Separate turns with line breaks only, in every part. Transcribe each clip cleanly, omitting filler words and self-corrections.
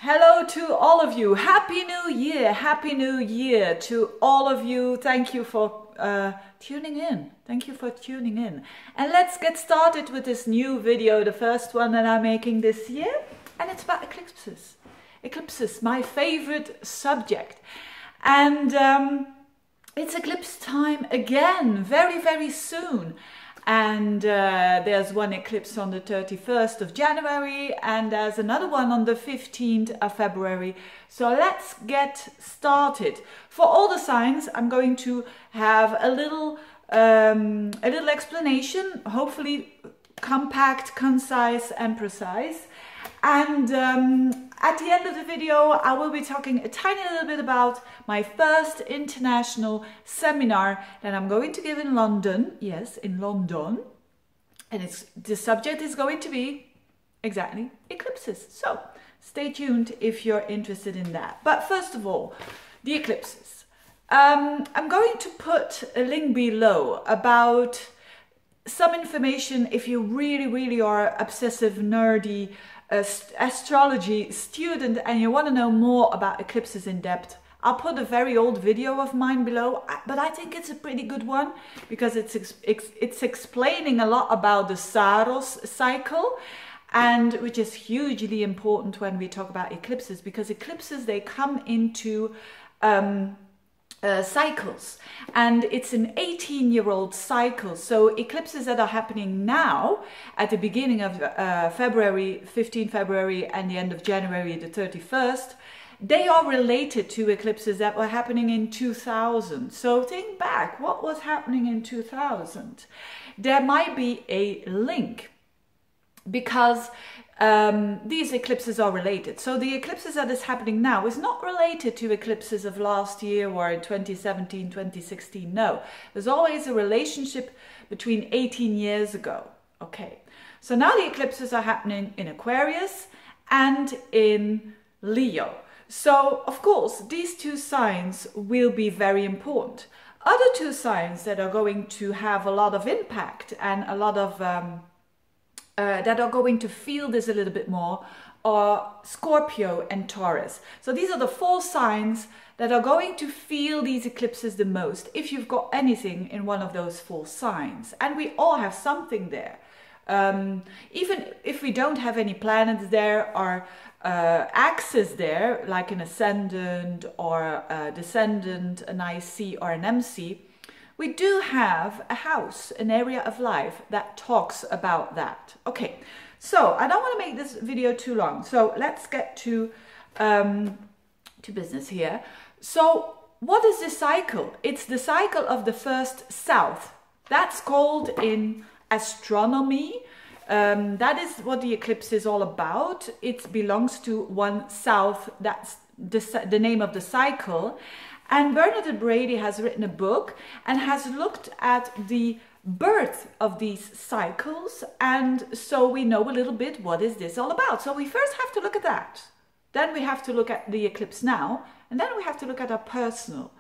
Hello to all of you. Happy New Year. Happy New Year to all of you. Thank you for tuning in. Thank you for tuning in. And let's get started with this new video, the first one that I'm making this year. And it's about eclipses. Eclipses, my favorite subject. And it's eclipse time again, very, very soon. And there's one eclipse on the 31st of January and there's another one on the 15th of February. So let's get started. For all the signs, I'm going to have a little explanation, hopefully compact, concise and precise. And at the end of the video, I will be talking a tiny little bit about my first international seminar that I'm going to give in London. Yes, in London. And the subject is going to be exactly eclipses. So stay tuned if you're interested in that. But first of all, the eclipses. I'm going to put a link below about some information if you really are obsessive, nerdy, astrology student and you want to know more about eclipses in depth. I'll put a very old video of mine below, but I think it's a pretty good one because it's explaining a lot about the Saros cycle, and which is hugely important when we talk about eclipses, because eclipses, they come into cycles, and it's an 18-year-old cycle. So eclipses that are happening now at the beginning of February, 15 February, and the end of January the 31st, they are related to eclipses that were happening in 2000. So think back, what was happening in 2000? There might be a link because these eclipses are related. So the eclipses that is happening now is not related to eclipses of last year or in 2017, 2016. No, there's always a relationship between 18 years ago. Okay, so now the eclipses are happening in Aquarius and in Leo. So of course, these two signs will be very important. Other two signs that are going to have a lot of impact and a lot of that are going to feel this a little bit more are Scorpio and Taurus. So these are the four signs that are going to feel these eclipses the most if you've got anything in one of those four signs. And we all have something there. Even if we don't have any planets there or axes there, like an ascendant or a descendant, an IC or an MC, we do have a house, an area of life that talks about that. Okay, so I don't want to make this video too long. So let's get to business here. So what is this cycle? It's the cycle of the first south. That's called in astronomy. That is what the eclipse is all about. It belongs to one south. That's the name of the cycle. And Bernadette Brady has written a book and has looked at the birth of these cycles, and so we know a little bit what is this all about. So we first have to look at that. Then we have to look at the eclipse now, and then we have to look at our personal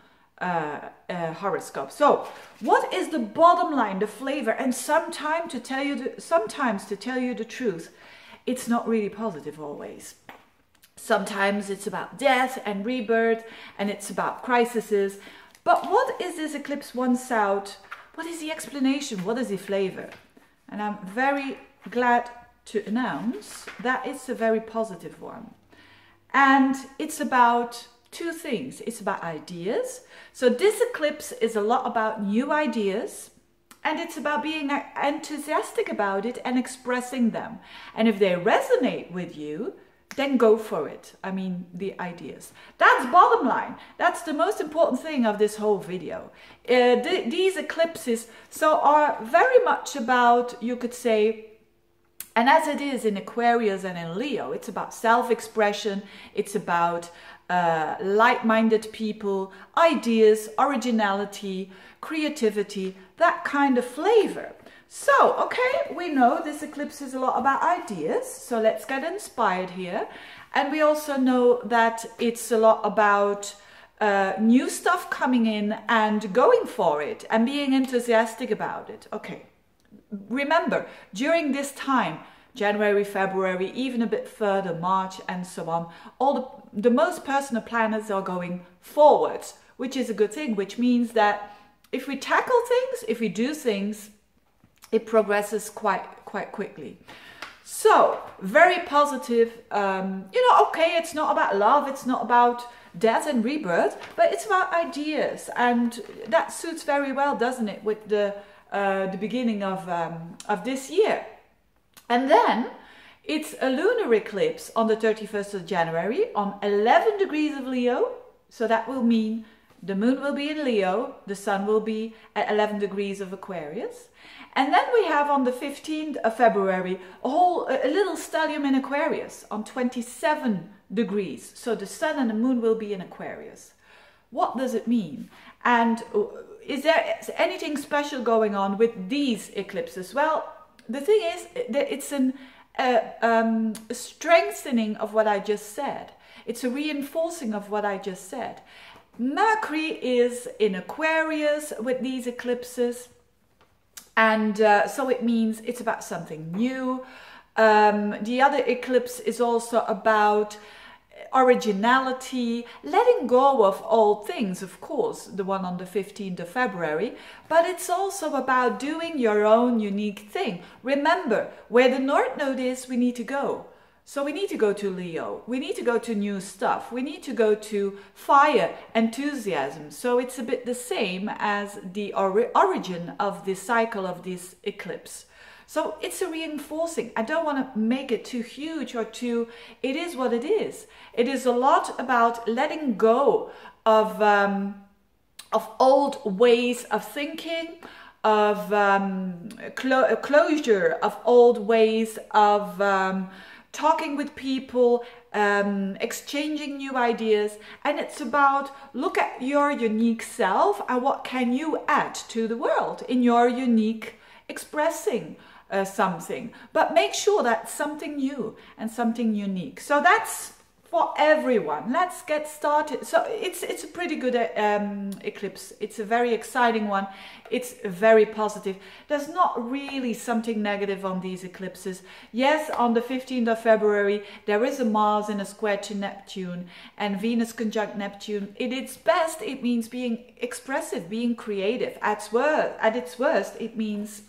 horoscope. So what is the bottom line, the flavor? And sometimes to tell you the truth, it's not really positive always. Sometimes it's about death and rebirth, and it's about crises. But what is this eclipse one south? What is the explanation? What is the flavor? And I'm very glad to announce that it's a very positive one. And it's about two things. It's about ideas. So this eclipse is a lot about new ideas, and it's about being enthusiastic about it and expressing them. And if they resonate with you, then go for it. I mean, the ideas. That's bottom line. That's the most important thing of this whole video. These eclipses are very much about, you could say, and as it is in Aquarius and in Leo, it's about self-expression. It's about like-minded people, ideas, originality, creativity, that kind of flavor. So, okay, we know this eclipse is a lot about ideas, so let's get inspired here. And we also know that it's a lot about new stuff coming in and going for it and being enthusiastic about it. Okay, remember, during this time, January, February, even a bit further, March and so on. All the most personal planets are going forwards, which is a good thing, which means that if we tackle things, if we do things, it progresses quite quickly. So, very positive, you know, okay, it's not about love, it's not about death and rebirth, but it's about ideas, and that suits very well, doesn't it, with the beginning of this year. And then it's a lunar eclipse on the 31st of January on 11 degrees of Leo, so that will mean the moon will be in Leo, the sun will be at 11 degrees of Aquarius. And then we have on the 15th of February a little stellium in Aquarius on 27 degrees. So the sun and the moon will be in Aquarius. What does it mean? And is there anything special going on with these eclipses? Well, the thing is that it's a strengthening of what I just said. It's a reinforcing of what I just said. Mercury is in Aquarius with these eclipses. And so it means it's about something new. The other eclipse is also about originality, letting go of old things, of course, the one on the 15th of February, but it's also about doing your own unique thing. Remember, where the North Node is, we need to go. So we need to go to Leo, we need to go to new stuff, we need to go to fire, enthusiasm. So it's a bit the same as the origin of this cycle of this eclipse. So it's a reinforcing. I don't want to make it too huge or too, it is what it is. It is a lot about letting go of old ways of thinking, of closure of old ways of talking with people, exchanging new ideas, and it's about look at your unique self and what can you add to the world in your unique expressing something, but make sure that's something new and something unique. So that's for everyone. Let's get started. So it's a pretty good eclipse. It's a very exciting one. It's very positive. There's not really something negative on these eclipses. Yes, on the 15th of February, there is a Mars in a square to Neptune and Venus conjunct Neptune. At its best, it means being expressive, being creative. At its worst, it means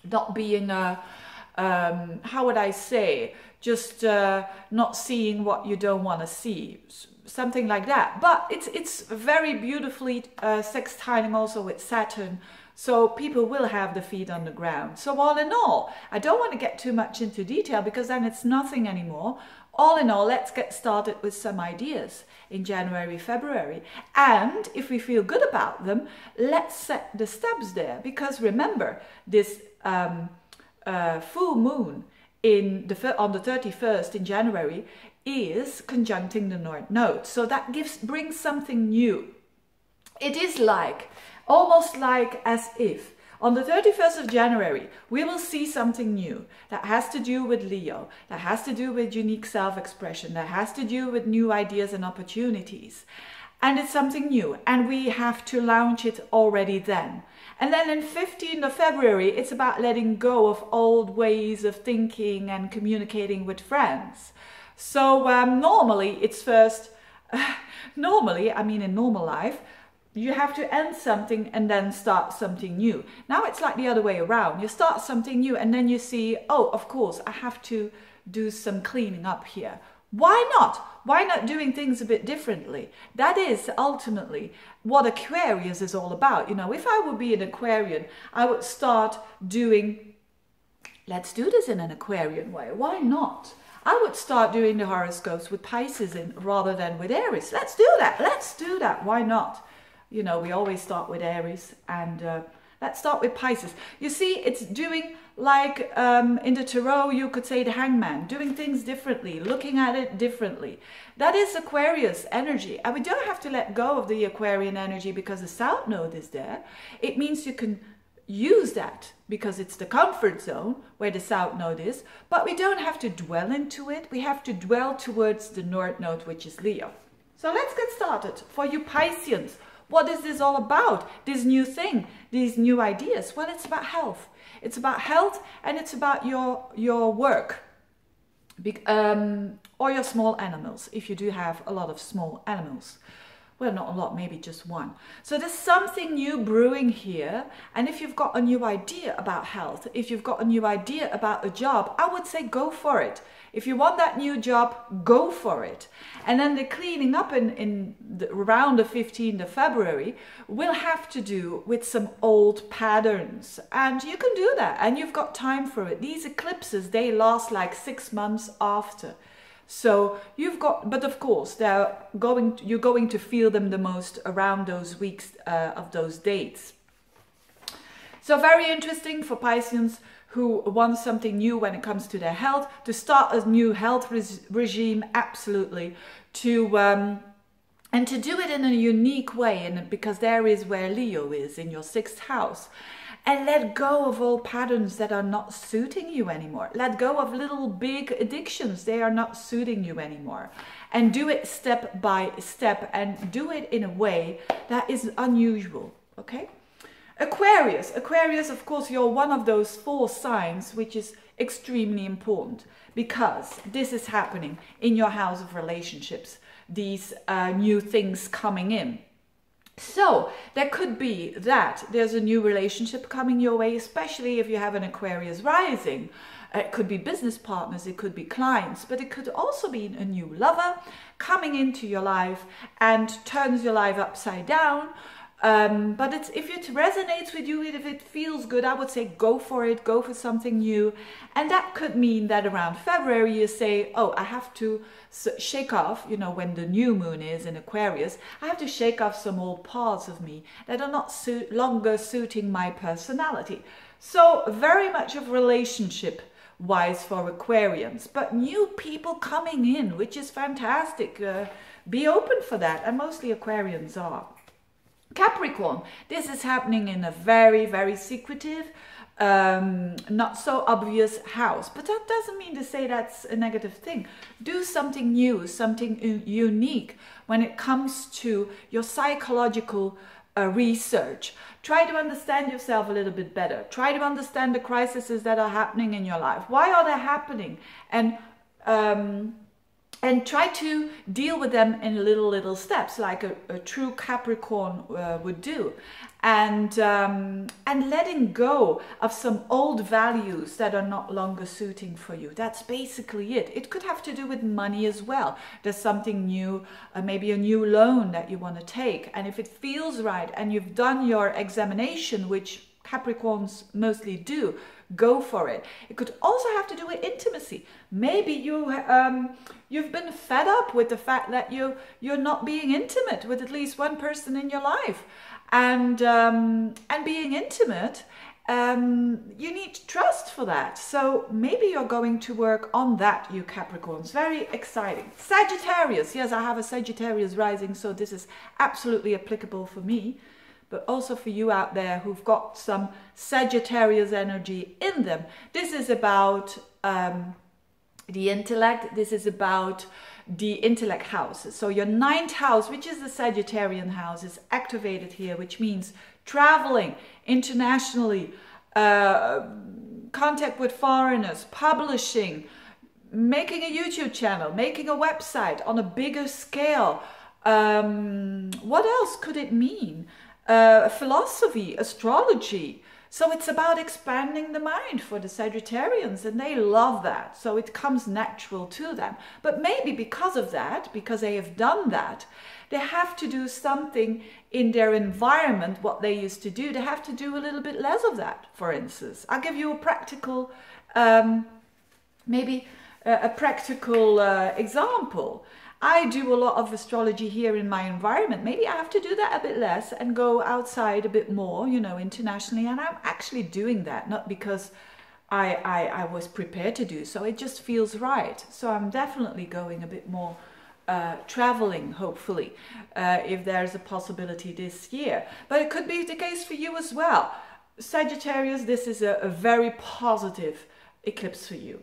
not being how would I say, just not seeing what you don't want to see, something like that. But it's very beautifully sextiling also with Saturn, so people will have the feet on the ground. So all in all, I don't want to get too much into detail because then it's nothing anymore. All in all, let's get started with some ideas in January, February. And if we feel good about them, let's set the steps there. Because remember, this full moon on the 31st in January is conjuncting the North Node. So that brings something new. It is like, almost like as if on the 31st of January, we will see something new that has to do with Leo, that has to do with unique self-expression, that has to do with new ideas and opportunities. And it's something new, and we have to launch it already then. And then in 15th of February, it's about letting go of old ways of thinking and communicating with friends. So normally it's first, normally, I mean in normal life, you have to end something and then start something new. Now it's like the other way around. You start something new and then you see, oh, of course, I have to do some cleaning up here. Why not? Why not doing things a bit differently? That is ultimately what Aquarius is all about. You know, if I would be an Aquarian, I would start doing, let's do this in an Aquarian way. Why not? I would start doing the horoscopes with Pisces rather than with Aries. Let's do that. Let's do that. Why not? You know, we always start with Aries, and let's start with Pisces. You see, it's doing like in the tarot, you could say the Hangman, doing things differently, looking at it differently. That is Aquarius energy. And we don't have to let go of the Aquarian energy because the South Node is there. It means you can use that because it's the comfort zone where the South Node is, but we don't have to dwell into it. We have to dwell towards the North Node, which is Leo. So let's get started. For you Pisceans, What is this all about? This new thing, these new ideas? Well, it's about health. It's about health, and it's about your work. Or your small animals, if you do have a lot of small animals. Well, not a lot, maybe just one. So there's something new brewing here. And if you've got a new idea about health, if you've got a new idea about a job, I would say go for it. If you want that new job, go for it. And then the cleaning up around the 15th of February will have to do with some old patterns. And you can do that, and you've got time for it. These eclipses, they last like 6 months after. So you've got, but of course, you're going to feel them the most around those weeks of those dates. So very interesting for Pisceans who want something new when it comes to their health, to start a new health regime, absolutely, and to do it in a unique way, and because there is where Leo is, in your 6th house. And let go of all patterns that are not suiting you anymore. Let go of little big addictions. They are not suiting you anymore. And do it step by step, and do it in a way that is unusual, okay? Aquarius. Aquarius, of course, you're one of those 4 signs, which is extremely important because this is happening in your house of relationships. These new things coming in. So there could be that there's a new relationship coming your way, especially if you have an Aquarius rising. It could be business partners, it could be clients, but it could also be a new lover coming into your life and turns your life upside down. But if it resonates with you, if it feels good, I would say go for it, go for something new. And that could mean that around February you say, oh, I have to shake off, you know, when the new moon is in Aquarius, I have to shake off some old parts of me that are not longer suiting my personality. So very much of relationship wise for Aquarians, but new people coming in, which is fantastic. Be open for that, and mostly Aquarians are. Capricorn, this is happening in a very, very secretive, not so obvious house, but that doesn't mean to say that's a negative thing. Do something new, something unique when it comes to your psychological research. Try to understand yourself a little bit better. Try to understand the crises that are happening in your life. Why are they happening? And try to deal with them in little steps, like a true Capricorn would do. And letting go of some old values that are not longer suiting for you. That's basically it. It could have to do with money as well. There's something new, maybe a new loan that you want to take. And if it feels right and you've done your examination, which Capricorns mostly do, go for it. It could also have to do with intimacy. Maybe you've been fed up with the fact that you're not being intimate with at least one person in your life, and being intimate, you need trust for that. So maybe you're going to work on that, you Capricorns. Very exciting. Sagittarius. Yes, I have a Sagittarius rising, so this is absolutely applicable for me, but also for you out there who've got some Sagittarius energy in them. This is about the intellect. This is about the intellect house. So your 9th house, which is the Sagittarian house, is activated here, which means traveling internationally, contact with foreigners, publishing, making a YouTube channel, making a website on a bigger scale. What else could it mean? Philosophy, astrology. So it's about expanding the mind for the Sagittarians, and they love that. So it comes natural to them. But maybe because of that, because they have done that, they have to do something in their environment, what they used to do. They have to do a little bit less of that, for instance. I'll give you a practical, maybe a practical example. I do a lot of astrology here in my environment. Maybe I have to do that a bit less and go outside a bit more, you know, internationally. And I'm actually doing that, not because I was prepared to do so. It just feels right. So I'm definitely going a bit more traveling, hopefully, if there's a possibility this year. But it could be the case for you as well. Sagittarius, this is a very positive eclipse for you.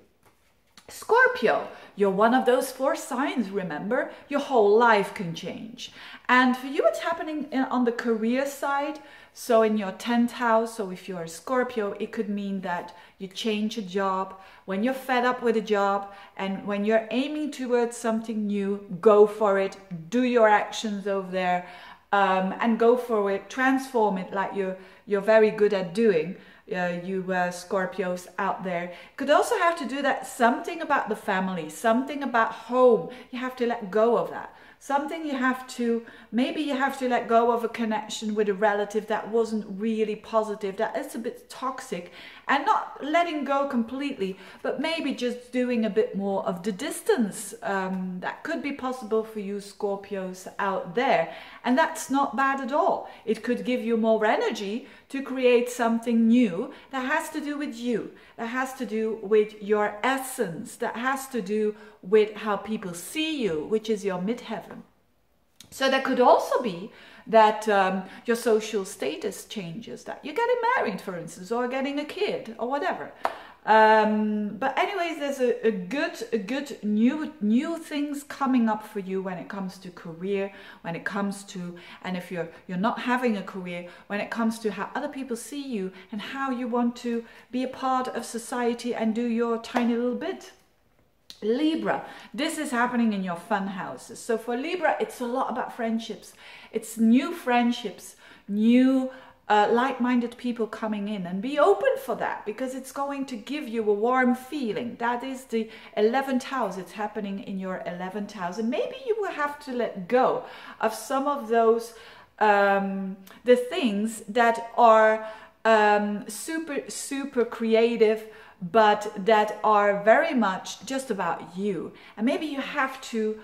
Scorpio, you're one of those 4 signs, remember? Your whole life can change. And for you, it's happening on the career side. So in your 10th house, so if you're a Scorpio, it could mean that you change a job. When you're fed up with a job and when you're aiming towards something new, go for it. Do your actions over there and go for it. Transform it like you're very good at doing. You Scorpios out there could also have to do that. Something about the family, something about home, you have to let go of that. Something you have to, maybe you have to let go of a connection with a relative that wasn't really positive, that is a bit toxic, and not letting go completely, but maybe just doing a bit more of the distance. That could be possible for you Scorpios out there, and that's not bad at all. It could give you more energy to create something new that has to do with you, that has to do with your essence, that has to do with how people see you, which is your midheaven. So that could also be that your social status changes, that you're getting married, for instance, or getting a kid or whatever. But anyways, there's a good new things coming up for you when it comes to career, when it comes to, and if you're not having a career, when it comes to how other people see you and how you want to be a part of society and do your tiny little bit. Libra, this is happening in your fun houses. So for Libra, it's a lot about friendships. It's new friendships, new like-minded people coming in, and be open for that, because it's going to give you a warm feeling. That is the 11th house. It's happening in your 11th house, and maybe you will have to let go of some of those the things that are super creative, but that are very much just about you. And maybe you have to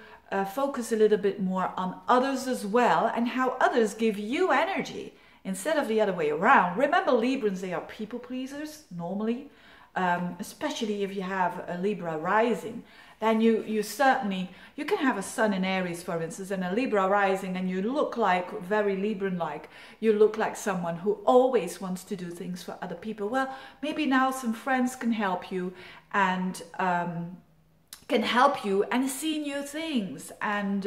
focus a little bit more on others as well, and how others give you energy instead of the other way around. Remember, Librans, they are people pleasers normally, especially if you have a Libra rising. Then you certainly, you can have a sun in Aries, for instance, and a Libra rising, and you look like very Libran-like. You look like someone who always wants to do things for other people. Well, maybe now some friends can help you and see new things and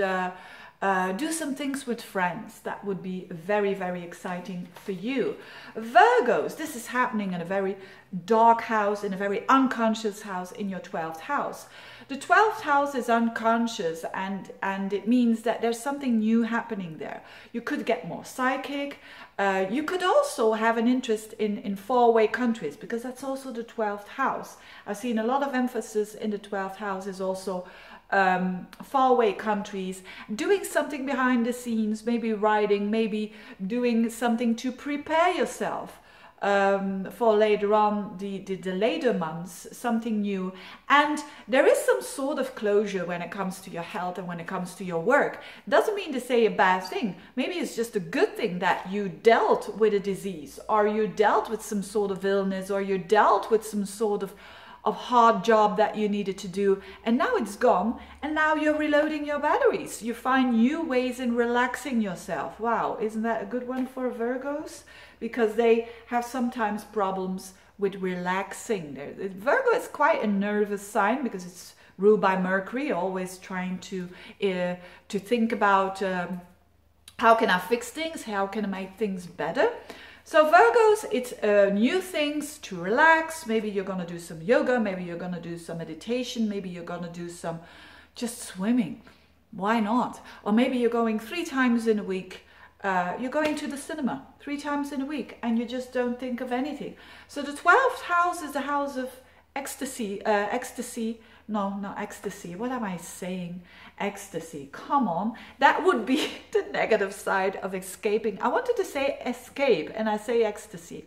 do some things with friends. That would be very, very exciting for you. Virgos, this is happening in a very dark house, in a very unconscious house, in your 12th house. The 12th house is unconscious, and it means that there's something new happening there. You could get more psychic. You could also have an interest in faraway countries, because that's also the 12th house. I've seen a lot of emphasis in the 12th house is also faraway countries, doing something behind the scenes, maybe writing, maybe doing something to prepare yourself for later on, the later months, something new. And there is some sort of closure when it comes to your health and when it comes to your work. Doesn't mean to say a bad thing. Maybe it's just a good thing that you dealt with a disease, or you dealt with some sort of illness, or you dealt with some sort of hard job that you needed to do, and now it's gone, and now you're reloading your batteries. You find new ways in relaxing yourself. Wow, isn't that a good one for Virgos? Because they have sometimes problems with relaxing. Virgo is quite a nervous sign, because it's ruled by Mercury, always trying to think about how can I fix things, how can I make things better. So Virgos, it's new things to relax. Maybe you're going to do some yoga, maybe you're going to do some meditation, maybe you're going to do some just swimming. Why not? Or maybe you're going 3 times in a week. You're going to the cinema 3 times in a week, and you just don't think of anything. So the 12th house is the house of ecstasy. No, not ecstasy. What am I saying? Ecstasy. Come on. That would be the negative side of escaping. I wanted to say escape, and I say ecstasy.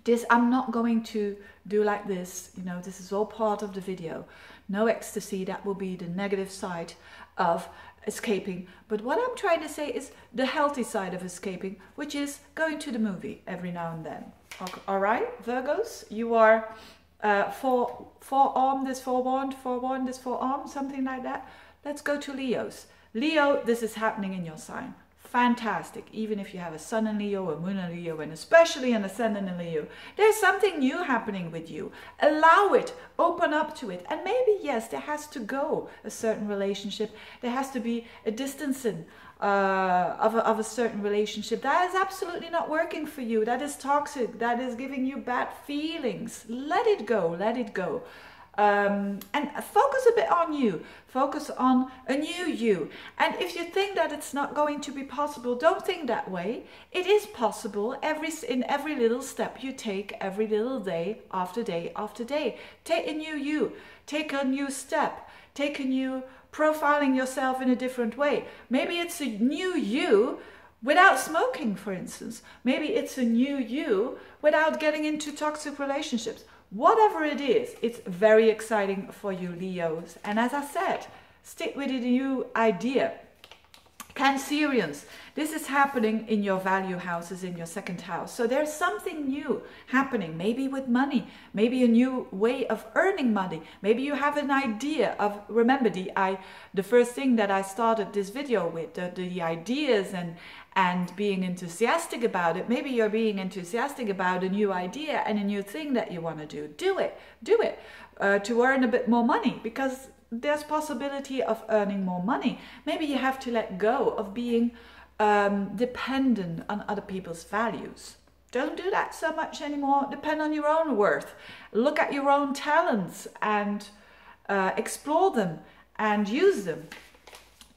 This, I'm not going to do like this. You know, this is all part of the video. No ecstasy. That will be the negative side of escaping. But what I'm trying to say is the healthy side of escaping, which is going to the movie every now and then. All right, Virgos, you are forearm, this forewarned, this forearm, something like that. Let's go to Leos. Leo, this is happening in your sign. fantastic. Even if you have a sun in Leo, a moon in Leo, and especially an ascendant in Leo, there's something new happening with you. Allow it, open up to it. And maybe, yes, there has to go a certain relationship. There has to be a distancing of a certain relationship that is absolutely not working for you, that is toxic, that is giving you bad feelings. Let it go, let it go. And focus a bit on you, focus on a new you. And if you think that it's not going to be possible, don't think that way. It is possible in every little step you take, every little day after day after day. Take a new you, take a new step, take a new profiling yourself in a different way. Maybe it's a new you without smoking, for instance. Maybe it's a new you without getting into toxic relationships. Whatever it is, it's very exciting for you, Leos. And as I said, stick with the new idea. Cancerians, this is happening in your value houses, in your second house. So there's something new happening, maybe with money, maybe a new way of earning money. Maybe you have an idea of, remember the first thing that I started this video with, the ideas and being enthusiastic about it. Maybe you're being enthusiastic about a new idea and a new thing that you want to do. Do it to earn a bit more money, because there's possibility of earning more money. Maybe you have to let go of being dependent on other people's values. Don't do that so much anymore. Depend on your own worth. Look at your own talents and explore them and use them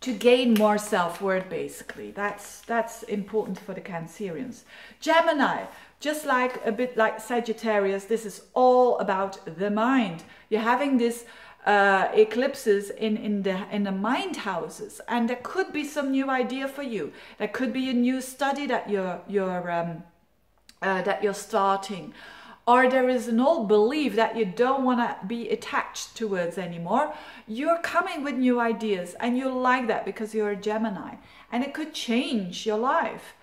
to gain more self-worth, basically. That's important for the Cancerians. Gemini, just like a bit like Sagittarius, this is all about the mind. You're having this eclipses in the mind houses, and there could be some new idea for you. There could be a new study that you're starting, or there is an old belief that you don't want to be attached towards anymore. You're coming with new ideas, and you like that because you're a Gemini, and it could change your life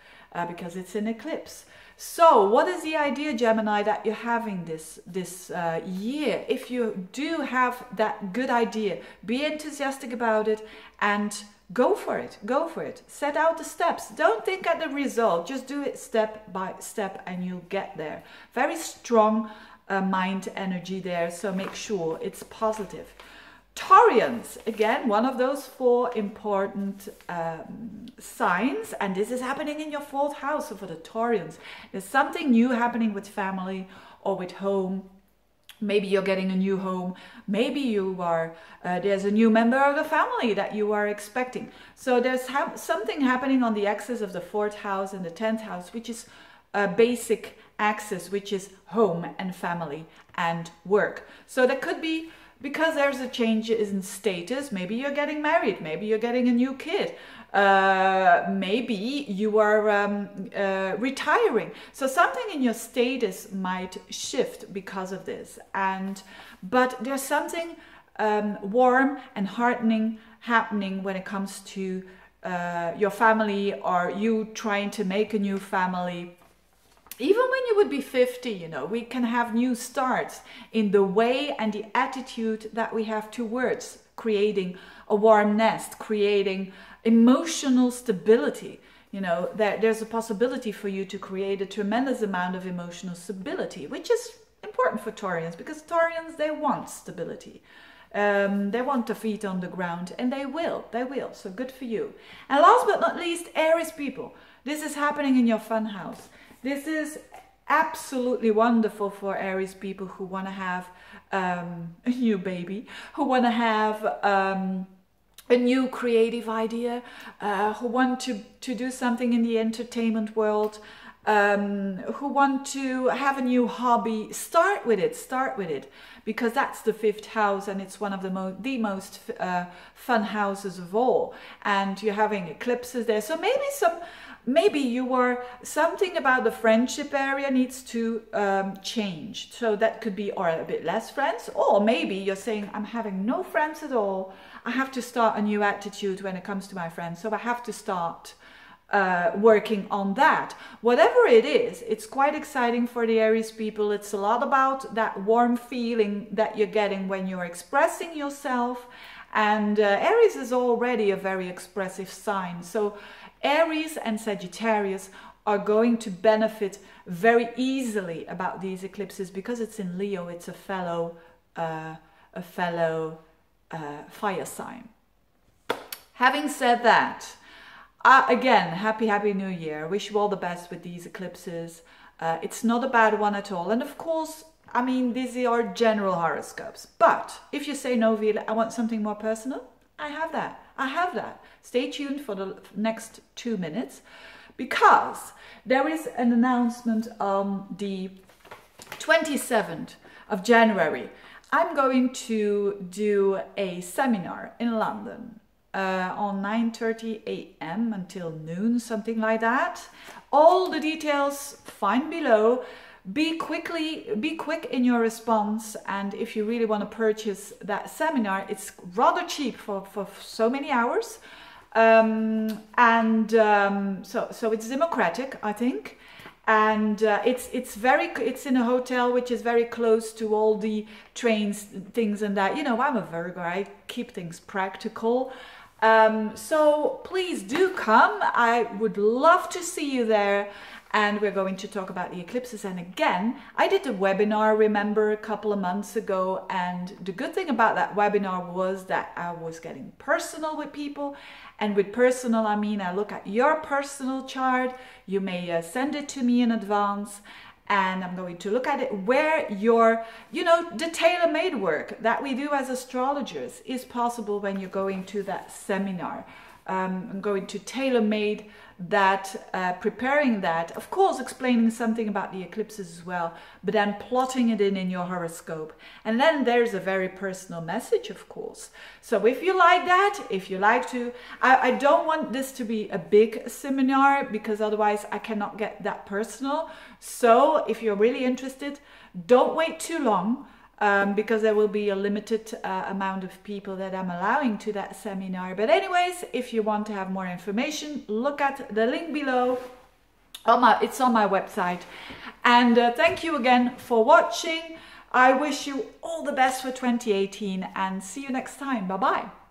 because it's an eclipse. So what is the idea, Gemini, that you're having this year? If you do have that good idea, be enthusiastic about it and go for it. Go for it. Set out the steps. Don't think at the result. Just do it step by step and you'll get there. Very strong mind energy there, so make sure it's positive. Taurians, again, one of those 4 important signs, and this is happening in your 4th house. So for the Taurians, there's something new happening with family or with home. Maybe you're getting a new home. Maybe you are there's a new member of the family that you are expecting. So there's something happening on the axis of the 4th house and the 10th house, which is a basic axis, which is home and family and work. So there could be, because there's a change in status, maybe you're getting married, maybe you're getting a new kid, maybe you are retiring. So something in your status might shift because of this. But there's something warm and heartening happening when it comes to your family, or you trying to make a new family. Even when you would be 50, you know, we can have new starts in the way and the attitude that we have towards creating a warm nest, creating emotional stability. You know, there's a possibility for you to create a tremendous amount of emotional stability, which is important for Taurians, because Taurians, they want stability. They want their feet on the ground, and they will. So good for you. And last but not least, Aries people. This is happening in your fun house. This is absolutely wonderful for Aries people who want to have a new baby, who want to have a new creative idea, who want to do something in the entertainment world, who want to have a new hobby. Start with it, because that's the 5th house, and it's one of the most fun houses of all. And you're having eclipses there, so maybe you are, something about the friendship area needs to change. So that could be, or a bit less friends, or maybe you're saying, I'm having no friends at all. I have to start a new attitude when it comes to my friends. So I have to start working on that. Whatever it is, it's quite exciting for the Aries people. It's a lot about that warm feeling that you're getting when you're expressing yourself. And Aries is already a very expressive sign. So Aries and Sagittarius are going to benefit very easily about these eclipses because it's in Leo. It's a fellow fire sign. Having said that, again, happy New Year. Wish you all the best with these eclipses. It's not a bad one at all. And of course, I mean, these are general horoscopes. But if you say, no, Vila, I want something more personal, I have that. I have that. Stay tuned for the next 2 minutes, because there is an announcement on the 27th of January. I'm going to do a seminar in London on 9:30 a.m. until noon, something like that. All the details find below. Be quick in your response, and if you really want to purchase that seminar, it's rather cheap for so many hours. So it's democratic, I think, and it's in a hotel which is very close to all the trains, things, and that. You know, I'm a Virgo, I keep things practical. So please do come. I would love to see you there. And we're going to talk about the eclipses. And again, I did a webinar, remember, a couple of months ago. And the good thing about that webinar was that I was getting personal with people. And with personal, I mean, I look at your personal chart. You may send it to me in advance. And I'm going to look at it where your, you know, the tailor-made work that we do as astrologers is possible when you're going to that seminar. I'm going to tailor-made that, preparing that, of course explaining something about the eclipses as well, but then plotting it in your horoscope. And then there's a very personal message, of course. So if you like that, if you like to, I don't want this to be a big seminar, because otherwise I cannot get that personal. So if you're really interested, don't wait too long. Because there will be a limited amount of people that I'm allowing to that seminar. But anyways, if you want to have more information, look at the link below. It's on my website. And thank you again for watching. I wish you all the best for 2018 and see you next time. Bye-bye.